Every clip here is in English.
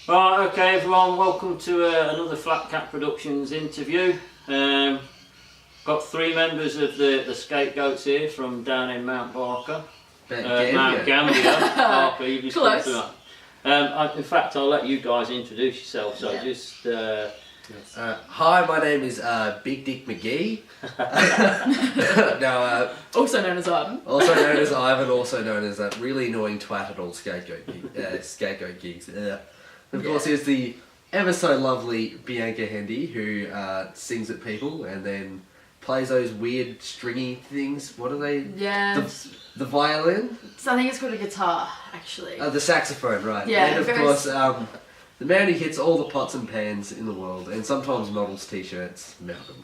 Right, okay everyone, welcome to another Flat Cat Productions interview. Got three members of the Skategoats here from down in Mount Barker. Mt Gambier. Barker, you just come to that. In fact, I'll let you guys introduce yourself, so just... hi, my name is Big Dick McGee. Also known as Ivan. Also known as Ivan, also known as that really annoying twat at all scapegoat gigs. Of course, here's the ever so lovely Bianca Hendy, who sings at people and then plays those weird stringy things. What are they? Yeah. The violin? So I think it's called a guitar, actually. The saxophone, right. Yeah. And of course, the man who hits all the pots and pans in the world, and sometimes models t-shirts, Malcolm.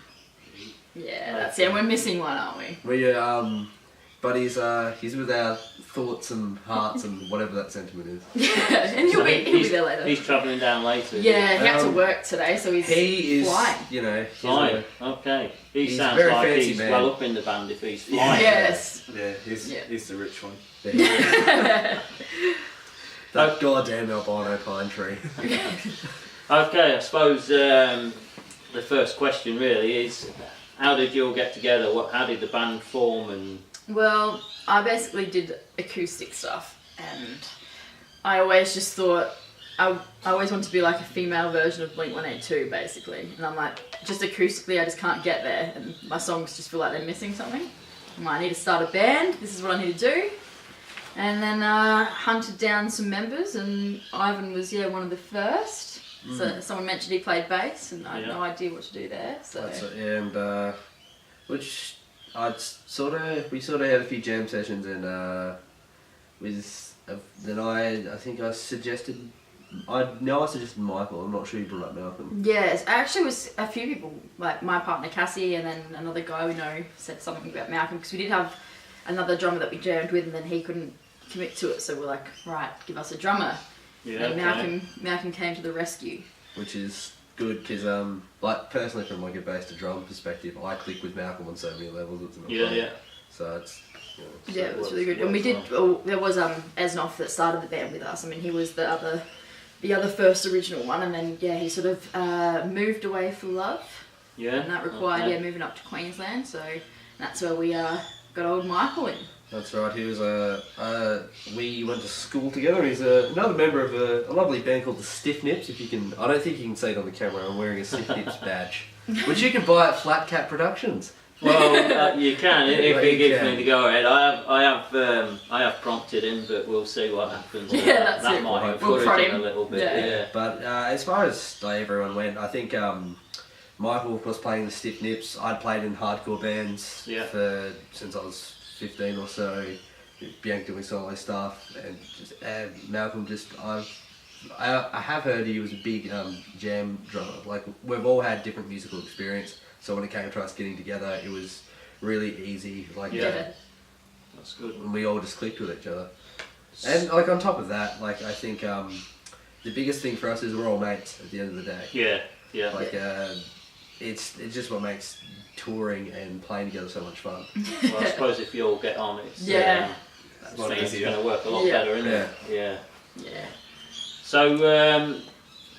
Yeah, that's it. And we're missing one, aren't we? But he's with our thoughts and hearts and whatever that sentiment is. Yeah, and he'll be there later. He's travelling down later. Yeah, he had to work today, so he's flying. You know, flying. Okay. He sounds very like fancy he's man. well up in the band if he's flying. Yes. Yeah, he's the rich one. That goddamn albino pine tree. Okay, I suppose the first question really is, how did you all get together? How did the band form? And Well, I basically did acoustic stuff, and I always just thought I always wanted to be like a female version of Blink-182, basically. And I'm like, just acoustically, I just can't get there, and my songs just feel like they're missing something. I'm like, I need to start a band. This is what I need to do. And then hunted down some members, and Ivan was one of the first. So someone mentioned he played bass, and I had no idea what to do there. So Which we sort of had a few jam sessions, and then I suggested Michael. I'm not sure you brought up Malcolm. yes, actually, it was a few people, like my partner Cassie, and then another guy we know said something about Malcolm, because we did have another drummer that we jammed with, and then he couldn't commit to it, so we're like, right, give us a drummer. yeah, And Malcolm came to the rescue. Which is good because, like personally, from like a bass to drum perspective, I click with Malcolm on so many levels. It's not fun. So it's Yeah, it was really good. And we did. There was Asnoff that started the band with us. I mean, he was the other first original one, and then he sort of moved away for love. Yeah. And that required moving up to Queensland. So that's where we got old Michael in. That's right. He was we went to school together. He's another member of a lovely band called the Stiff Nips. If you can, I don't think you can see it on the camera. I'm wearing a Stiff Nips badge, which you can buy at Flat Cat Productions. Well, you can if he gives me the go ahead. I have prompted him, but we'll see what happens. Yeah, that might encourage him a little bit. Yeah. But as far as everyone went, I think Michael was playing the Stiff Nips. I'd played in hardcore bands since I was 15 or so. Bianca doing solo stuff, and Malcolm I have heard he was a big jam drummer. Like, we've all had different musical experience, so when it came to us getting together, it was really easy. Like, That's good. And we all just clicked with each other. And like on top of that, like I think the biggest thing for us is we're all mates at the end of the day. Yeah. Like it's just what makes touring and playing together so much fun. Well, I suppose if you all get on, it's it's going to work a lot better, isn't it? Yeah. So,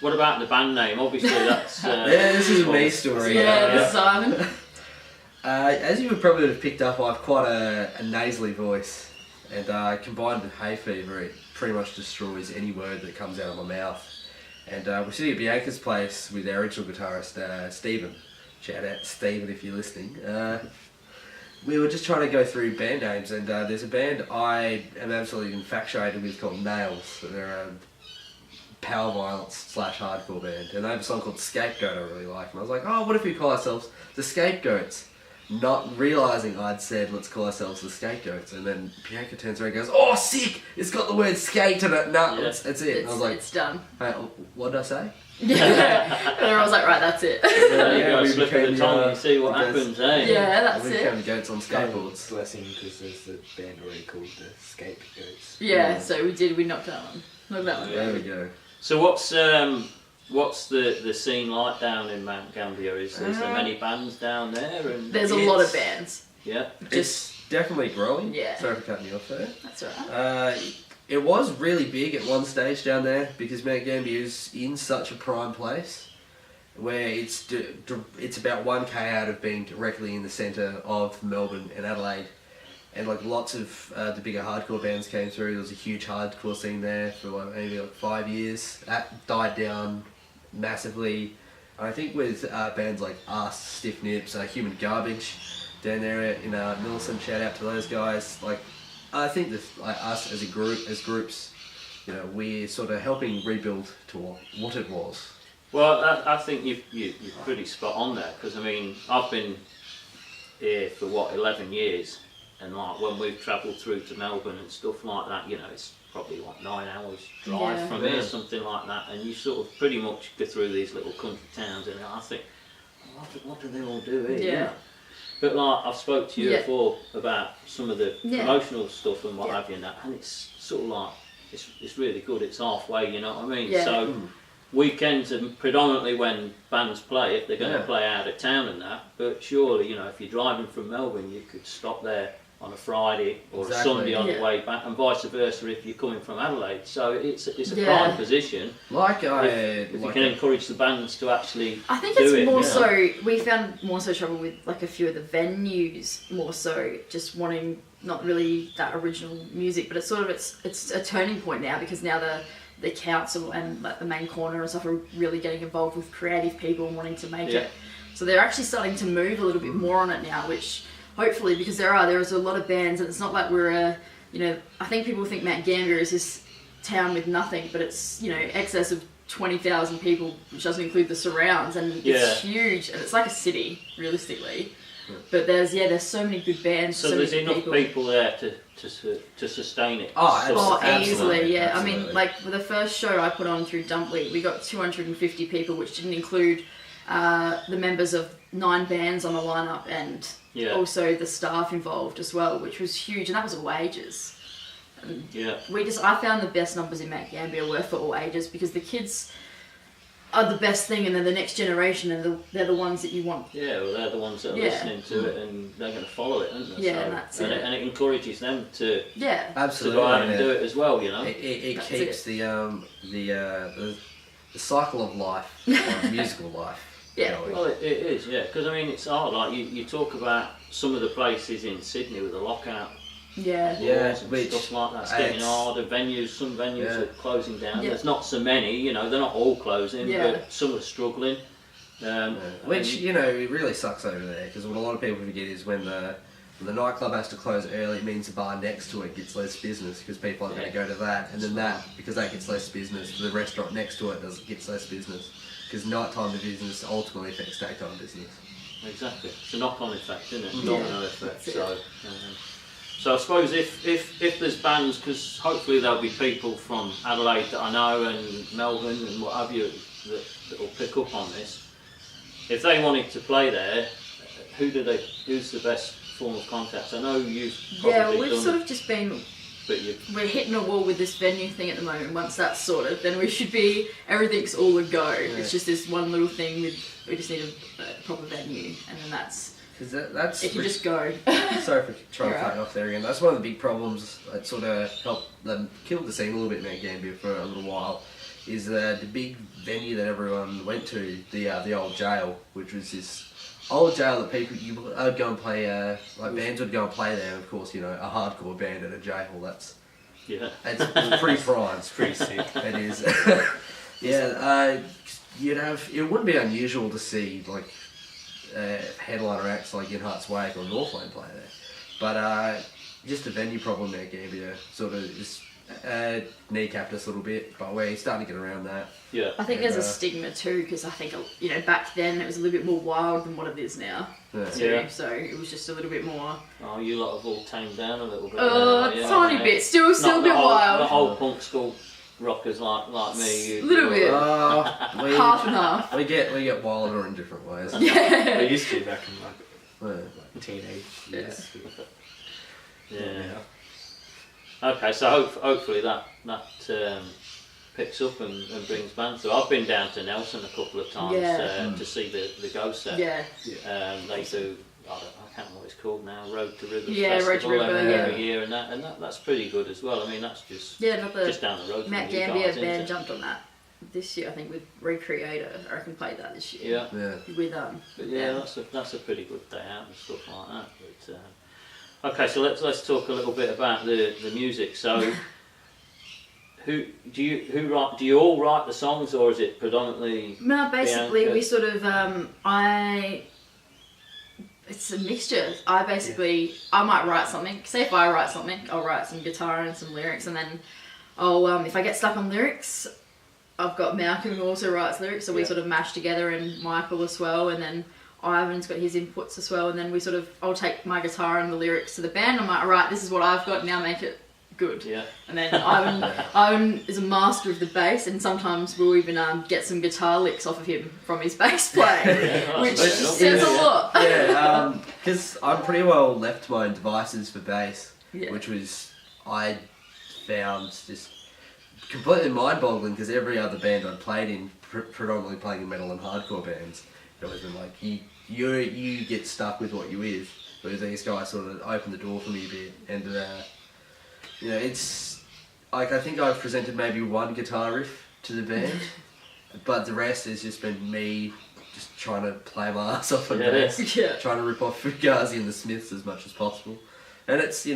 what about the band name? Obviously, that's this is a me story. This is Simon. As you would probably have picked up, I have quite a nasally voice, and combined with hay fever, it pretty much destroys any word that comes out of my mouth. And we're sitting at Bianca's place with our original guitarist, Stephen. Shout out Stephen if you're listening. We were just trying to go through band names, and there's a band I am absolutely infatuated with called Nails. They're a power violence / hardcore band, and they have a song called Scapegoat I really like. And I was like, oh, what if we call ourselves the Skategoats? Not realising I'd said, let's call ourselves the Skategoats, and then Bianca turns around and goes, oh, sick! It's got the word skate in it. No, that's it. And I was like, it's done. Hey, what did I say? And I was like, right, that's it. We slip of the tongue and see what happens, eh? Yeah, that's we it. became the goats on skateboards. Blessing, because there's the band already called the Skategoats. Yeah, so we knocked that one. There we go. So what's the scene like down in Mount Gambier? Is there many bands down there? And there's a lot of bands. Yeah. definitely growing. Yeah. Sorry for cutting you off there. That's alright. It was really big at one stage down there because Mt Gambier is in such a prime place where it's about 1k out of being directly in the centre of Melbourne and Adelaide. And like lots of the bigger hardcore bands came through. There was a huge hardcore scene there for like maybe like 5 years. That died down massively. I think with bands like Us, Stiff Nips, Human Garbage down there in Millicent, shout out to those guys. Like I think that us as a group, as groups, you know, we're sort of helping rebuild to what it was. Well, I think you're pretty spot on there, because I mean I've been here for 11 years. And like when we've travelled through to Melbourne and stuff like that, you know, it's probably like 9 hours drive from here, something like that. And you sort of pretty much go through these little country towns, and I think, what do they all do here? Yeah. You know? But like I've spoke to you before about some of the promotional stuff and what have you, and it's sort of like it's really good. It's halfway, you know what I mean? Yeah. So weekends are predominantly when bands play, if they're going to play out of town and that. But surely, you know, if you're driving from Melbourne, you could stop there on a Friday or a Sunday on the way back, and vice versa if you're coming from Adelaide. So it's a prime position. If you can encourage the bands to actually I think it's more so, we found more so trouble with like a few of the venues, more so just wanting not really that original music, but it's sort of it's a turning point now, because now the council and like the main corner and stuff are really getting involved with creative people and wanting to make it. So they're actually starting to move a little bit more on it now, which hopefully, because there is a lot of bands, and it's not like we're I think people think Mt Gambier is this town with nothing, but it's, you know, excess of 20,000 people, which doesn't include the surrounds, and it's huge, and it's like a city, realistically. But there's so many good bands. So there's enough people there to sustain it. Easily, yeah. Absolutely. I mean, like for the first show I put on through Dumpley, we got 250 people, which didn't include the members of 9 bands on the lineup, and also the staff involved as well, which was huge, and that was all ages. And I found the best numbers in Mt Gambier were for all ages, because the kids are the best thing, and they're the next generation, and they're the ones that you want. Yeah, well, they're the ones that are listening to it, and they're going to follow it, aren't they? Yeah, and that's it. And it encourages them to absolutely go out and do it as well, you know. It keeps the cycle of life, musical life. Yeah, well, it is, because I mean it's hard. Like you talk about some of the places in Sydney with the lockout. And stuff like that. It's getting harder. Some venues are closing down. There's not so many, you know, they're not all closing, but some are struggling. Which, you know, it really sucks over there, because what a lot of people forget is when the nightclub has to close early, it means the bar next to it gets less business, because people aren't going to go to that, and then because that gets less business, the restaurant next to it gets less business, because nighttime business ultimately affects daytime business. Exactly. It's a knock-on effect, isn't it? Domino effect. So I suppose if there's bands, because hopefully there'll be people from Adelaide that I know and Melbourne and what have you that will pick up on this. If they wanted to play there, who's the best form of contact? I know you've probably we've sort of just been. We're hitting a wall with this venue thing at the moment. Once that's sorted, then we should be, everything's all a go. It's just this one little thing we just need a proper venue, and then that's. Because that's it can just go. Sorry for trying to cut you off there again. That's one of the big problems that sort of helped them kill the scene a little bit in Mt Gambier for a little while. Is the big venue that everyone went to, the old jail, which was this old jail that people would go and play, like bands would go and play there. And of course, you know, a hardcore band at a jail. It's pretty prime. It's pretty sick. It is. It wouldn't be unusual to see like. Headliner acts like In Heart's Wake or Northland play there, but just a venue problem there, Gambier sort of just kneecapped us a little bit, but we're starting to get around that. I think there's a stigma too, because I think, you know, back then it was a little bit more wild than what it is now too, so it was just a little bit more. Oh, you lot have all tamed down a little bit. Tiny bit, still a bit wild. The whole punk school rockers like me. A little bit. Half and half. We get wilder in different ways. Yeah. We used to back in like teenage years. Okay, so hopefully that picks up and brings bands through. I've been down to Nelson a couple of times to see the Ghost set. They do. I can't remember what it's called now, Road to River Yeah, Road to Festival River, every year, and that's pretty good as well. I mean, that's just not the just down the road from Mt you Gambier guys, isn't band it? jumped on that this year, I think, with Recreator. I reckon played that this year. Yeah. With But yeah, that's a pretty good day out and stuff like that. But okay, so let's talk a little bit about the music. So, do you all write the songs, or is it predominantly? No, basically Bianca? we sort of it's a mixture. I might write something. Say if I write something, I'll write some guitar and some lyrics, and then I'll if I get stuck on lyrics, I've got Malcolm who also writes lyrics, so we sort of mash together, and Michael as well, and then Ivan's got his inputs as well, and then I'll take my guitar and the lyrics to the band. I'm like, right, this is what I've got, now make it good. Yeah. And then Ivan is a master of the bass, and sometimes we'll even get some guitar licks off of him from his bass playing, which says a lot. Yeah, because I'm pretty well left to my own devices for bass, which I found just completely mind-boggling, because every other band I'd played in, predominantly playing in metal and hardcore bands, it always been like, you get stuck with what you're with, but these guys sort of opened the door for me a bit, and it's like, I think I've presented maybe one guitar riff to the band, but the rest has just been me just trying to play my ass off on bass, trying to rip off Fugazi and the Smiths as much as possible. And it's,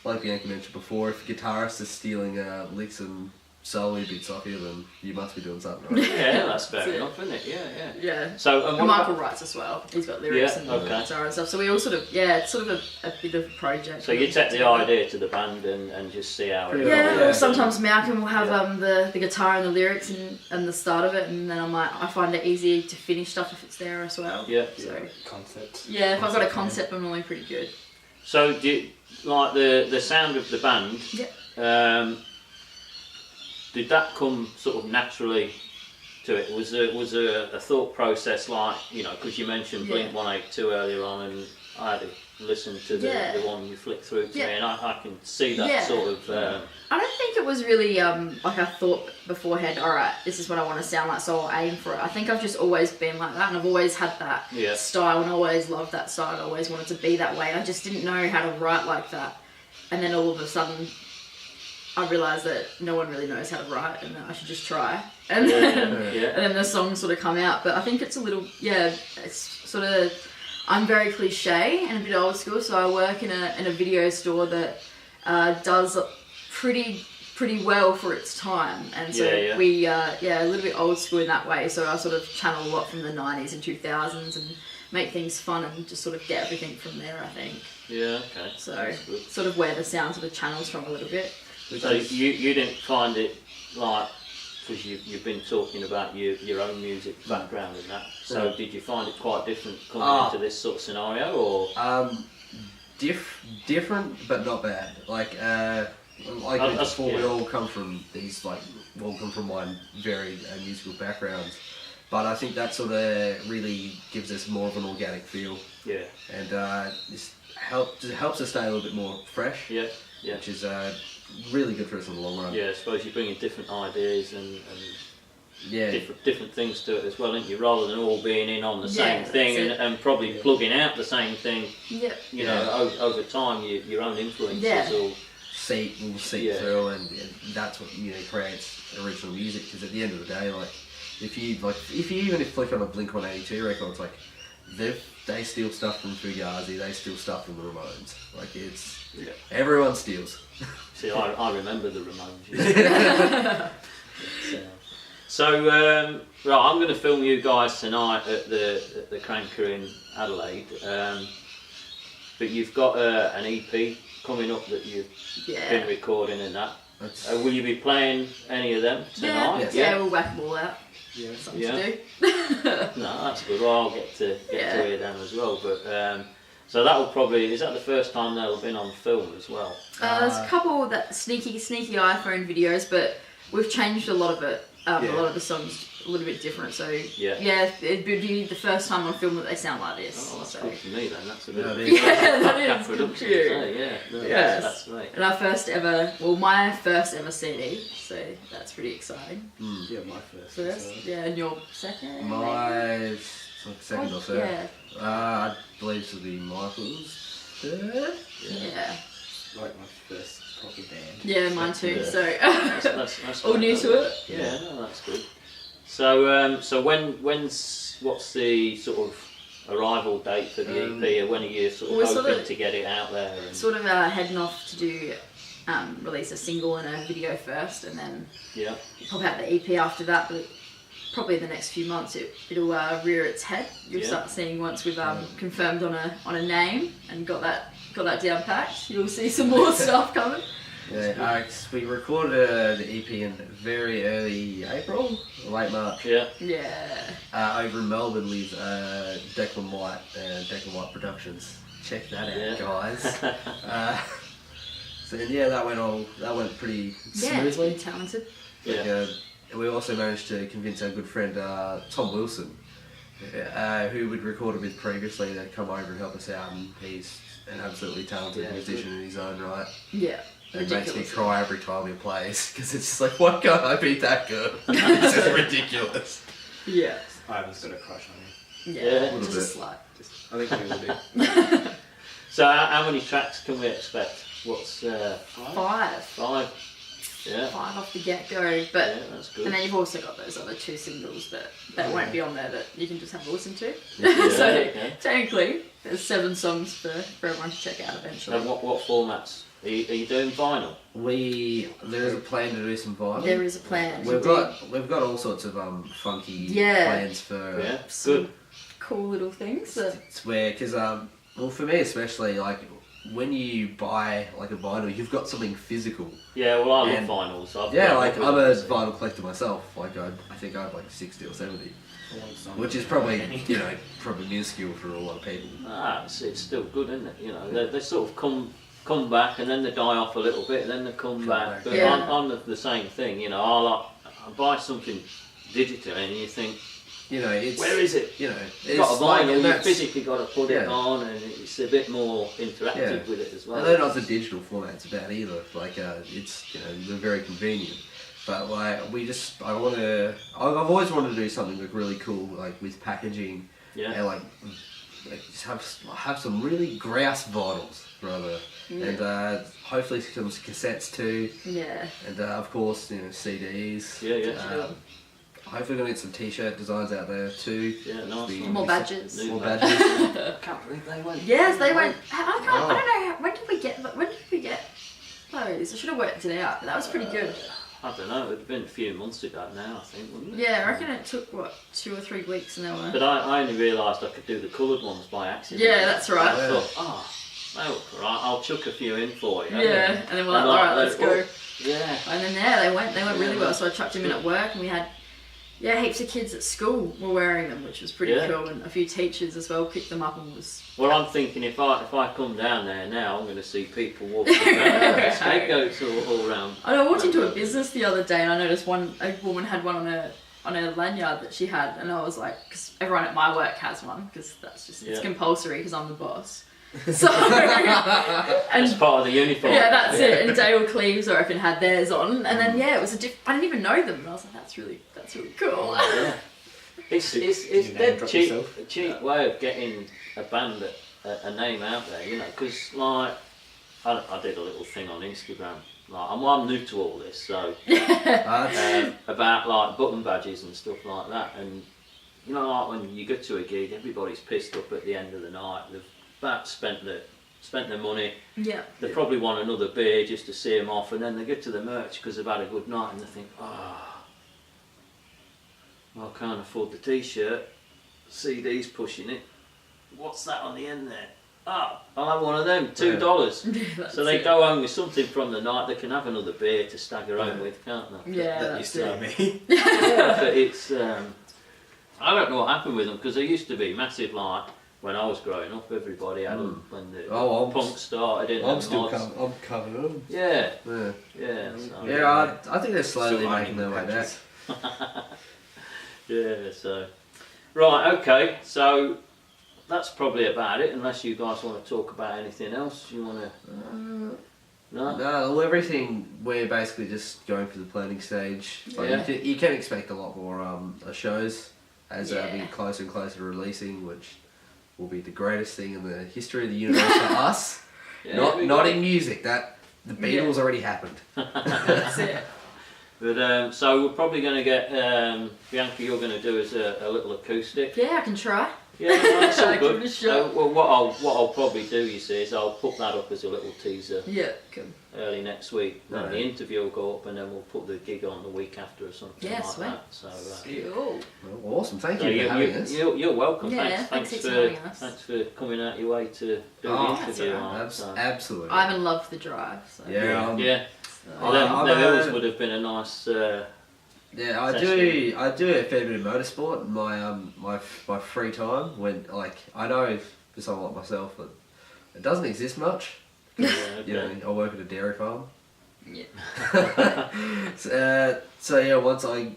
like Bianca mentioned before, if a guitarist is stealing licks and solo bits off you, then you must be doing something right. Yeah, that's fair enough, isn't it? Yeah. So, and Michael writes as well. He's got lyrics and guitar and stuff. So we all sort of, it's sort of a bit of a project. So you take the idea to the band and just see how it goes. Yeah, or sometimes Malcolm will have the guitar and the lyrics and the start of it, and then I find it easy to finish stuff if it's there as well. Yeah. So concept. Yeah, if I've got a concept, I'm normally pretty good. So do you, like the sound of the band? Yeah. Did that come sort of naturally to it? Was there a thought process, like, because you mentioned Blink 182 earlier on, and I had to listen to the one you flicked through to me, and I can see that sort of. I don't think it was really like I thought beforehand, alright, this is what I want to sound like, so I'll aim for it. I think I've just always been like that, and I've always had that style, and I always loved that style, and I always wanted to be that way. I just didn't know how to write like that, and then all of a sudden I realised that no one really knows how to write, and that I should just try. And then the songs sort of come out. But I think it's a little, it's sort of, I'm very cliche and a bit old school, so I work in a video store that does pretty well for its time. And so we, a little bit old school in that way. So I sort of channel a lot from the 90s and 2000s and make things fun and just sort of get everything from there, I think. Yeah, okay. So sort of where the sound sort of channels from a little bit. So you didn't find it like, because you've been talking about your own music background and that, so did you find it quite different coming into this sort of scenario, or? Different, but not bad. Like before, we all come from wide, varied musical backgrounds, but I think that sort of really gives us more of an organic feel. Yeah. And it helps us stay a little bit more fresh. Yeah. Which is really good for us in the long run. Yeah, I suppose you're bringing different ideas and different things to it as well, aren't you? Rather than all being in on the same thing and probably plugging out the same thing. Yeah. You know, over time, your own influences will seep through, and that's what creates original music. Because at the end of the day, if you flick on a Blink 182 record, it's like they steal stuff from Fugazi, they steal stuff from the Ramones. Everyone steals. See, I remember the Ramones. So, right, I'm going to film you guys tonight at the Cranker in Adelaide. But you've got an EP coming up that you've been recording and that. Will you be playing any of them tonight? Yeah, we'll whack them all out. Something to do. No, that's good. Well, I'll get to hear them as well. But so that will probably, is that the first time they'll have been on film as well? There's a couple that sneaky iPhone videos, but we've changed a lot of it. A lot of the songs a little bit different. So Yeah. it'd be the first time on film that they sound like this. Oh, that's so. good for me then. That's a bit. Yeah, that Flat is production. good. Yeah. No, Yes. That's great. And my first ever CD. So that's pretty exciting. Yeah, my first. First, yeah, and your second. My second or third. Yeah. I believe this will be Michael's third. Yeah. Like my first proper band. Yeah, mine too. Yeah. So That's all great, new though. to it. Yeah, no, that's good. So what's the sort of arrival date for the EP, or when are you sort of hoping to get it out there? And... Sort of heading off to do release a single and a video first, and then pop out the EP after that. But probably the next few months it'll rear its head. You'll start seeing once we've confirmed on a name and got that down packed. You'll see some more stuff coming. Yeah, we recorded the EP in very early April, late March. Yeah. Over in Melbourne with Declan White and Declan White Productions. Check that out, guys. So that went pretty Yeah, it's smoothly. pretty talented. We also managed to convince our good friend Tom Wilson, who we'd recorded with previously, to come over and help us out, and he's an absolutely talented musician in his own right. Yeah. It makes me cry every time he plays, because it's just like, why can't I be that good? It's just ridiculous. Yeah. Ivan's got a crush on me. Yeah, a just bit. a slight. I think we will do. So how many tracks can we expect? What's 5. 5? Yeah. 5 off the get-go, but Yeah, that's good. and then you've also got those other 2 singles that won't be on there that you can just have a listen to. Yeah, So okay. technically, there's 7 songs for everyone to check out eventually. And what formats? Are you doing vinyl? There is a plan to do some vinyl. There is a plan. We've got all sorts of funky plans for. Yeah, some good. cool little things. It's where, because for me especially, like when you buy like a vinyl, you've got something physical. Yeah, well, I love And- vinyls. I'm a vinyl collector myself. Like I think I have like 60 or 70, which is probably probably minuscule for a lot of people. It's still good, isn't it? You know, they sort of come back and then they die off a little bit and then they come back. But Yeah. I'm the same thing. You know, I buy something digitally and you think, It's where is it? You've You've got a vinyl, you physically got to put it on, and it's a bit more interactive with it as well. And they're not the digital format's about either. Like it's they're very convenient. But like I've always wanted to do something like really cool, like with packaging and like just have some really grouse vinyls rather, and hopefully some cassettes too. Yeah. And of course CDs. Yeah. Hopefully gonna get some t-shirt designs out there too. Yeah, nice. More badges. More badges. I can't believe they went. Yes, they went. I don't know. When did we get those? I should have worked it out. But that was pretty good. I don't know, it'd been a few months ago now, I think, wouldn't it? Yeah, I reckon it took 2 or 3 weeks, and they were. But I only realised I could do the coloured ones by accident. Yeah, that's right. I thought, right, I'll chuck a few in for you. Yeah, and then we're like, alright, let's go. Yeah. And then they went really well. So I chucked them in at work, and we had heaps of kids at school were wearing them, which was pretty cool, and a few teachers as well picked them up and was. Well, I'm thinking if I come down there now, I'm going to see people walking around, scapegoats all around. I walked into a business the other day, and I noticed a woman had one on a lanyard that she had, and I was like, because everyone at my work has one, because that's just it's compulsory because I'm the boss. So and it's part of the uniform. Yeah, that's it. And Dale Cleves, I reckon, had theirs on, and then it was I didn't even know them, and I was like, that's really cool. Yeah. It's dead cheap way of getting a band a name out there, because like I did a little thing on Instagram. Like I'm new to all this, so about like button badges and stuff like that, and like when you go to a gig, everybody's pissed up at the end of the night. They've about spent their money. Yeah. They probably want another beer just to see them off, and then they get to the merch because they've had a good night, and they think, well, I can't afford the t-shirt. CD's pushing it. What's that on the end there? I'll have one of them, $2. So they go home with something from the night. They can have another beer to stagger home with, can't they? Yeah, that used to be me. Yeah, but it's I don't know what happened with them, because they used to be massive. Like when I was growing up, everybody had them when the punk started. I'm covered them. Yeah. I think they're slowly making their way back. Yeah, so right, okay, so that's probably about it. Unless you guys want to talk about anything else, you want to? No. No, well, everything we're basically just going through the planning stage. Like Yeah. you can expect a lot more shows as we Yeah. get closer and closer to releasing, which will be the greatest thing in the history of the universe for us. Yeah, Not in music. That the Beatles already happened. That's it. But so we're probably going to get Bianca. You're going to do as a little acoustic. Yeah, I can try. Yeah, no, that's all I good. give it a shot. Well, what I'll probably do, you see, is I'll put that up as a little teaser Yeah, good. early next week. Then Right. the interview will go up, and then we'll put the gig on the week after or something Yeah, like sweet. that. So. Cool. Well, awesome. Thank So you for having us. you're welcome. Yeah, thanks thanks for for having us. thanks for coming out your way to do the Oh, interview. that's all right. So. Absolutely. I haven't loved the drive. So. Yeah. Yeah. So. The hills would have been a nice. Yeah, I do a fair bit of motorsport in my free time when I know for someone like myself that it doesn't exist much. Yeah, You know, I work at a dairy farm. Yeah. So yeah, once I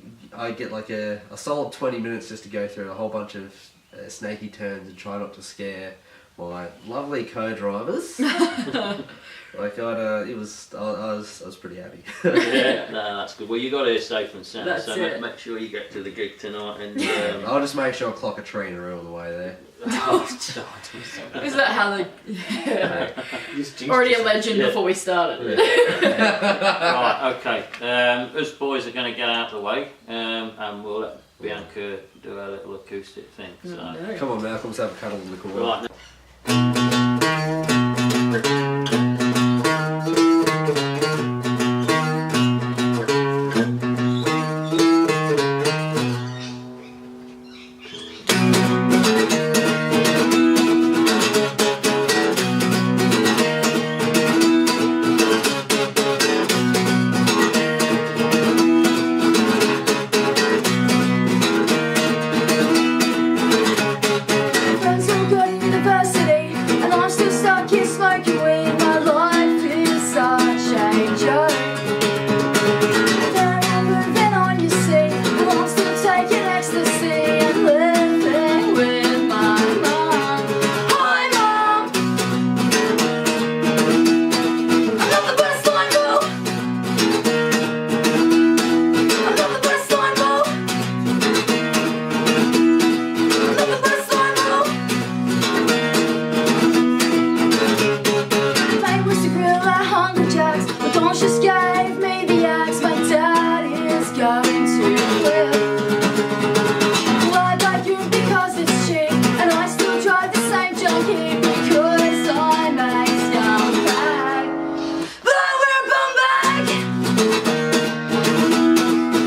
get like a solid 20 minutes just to go through a whole bunch of snaky turns and try not to scare my lovely co-drivers. I was pretty happy. Yeah, no, that's good. Well, you got here safe and sound, That's so it. make sure you get to the gig tonight. And I'll just make sure I clock a tree in a row on the way there. Is that how they... Yeah. Already a legend Yeah. before we started. right, okay. Us boys are going to get out of the way, and we'll let Bianca do her little acoustic thing. So. No. Come on, Malcolm, let's have a cuddle in the corner. Right. Friends all go to university, and I'm still stuck here smoking weed. My life is such a joke. Then I'm moving on, you see, but I'm still taking ecstasy and living with my mom. Hi, Mom. I'm not the best I know. I'm not the best I know. I'm not the best I know. They wish to grill at Hungry Jack's, but Dawn just gave me the axe. My dad is going to flip. Well, I like you because it's cheap, and I still drive the same junkie because I'm a scumbag. But I wear a bum bag.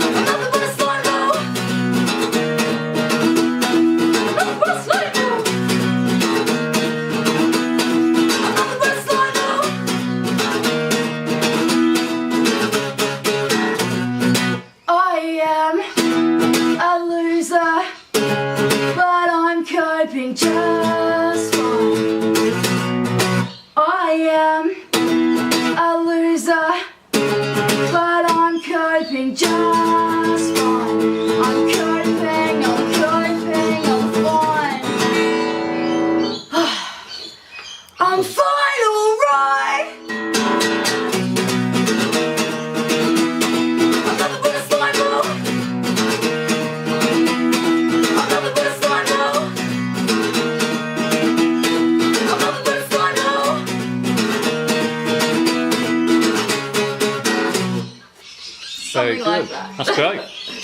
I'm not the best I know. I'm not the best I know. I'm not the best I know. I am a loser, but I'm coping just fine. I am a loser, but I'm coping just fine. I'm coping, I'm fine. I'm fine, alright. I'm not the best I know. I'm not the best I know. I'm not the best I know. Something like that. That's great.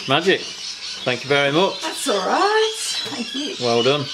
Magic. Thank you very much. That's alright. Thank you. Well done.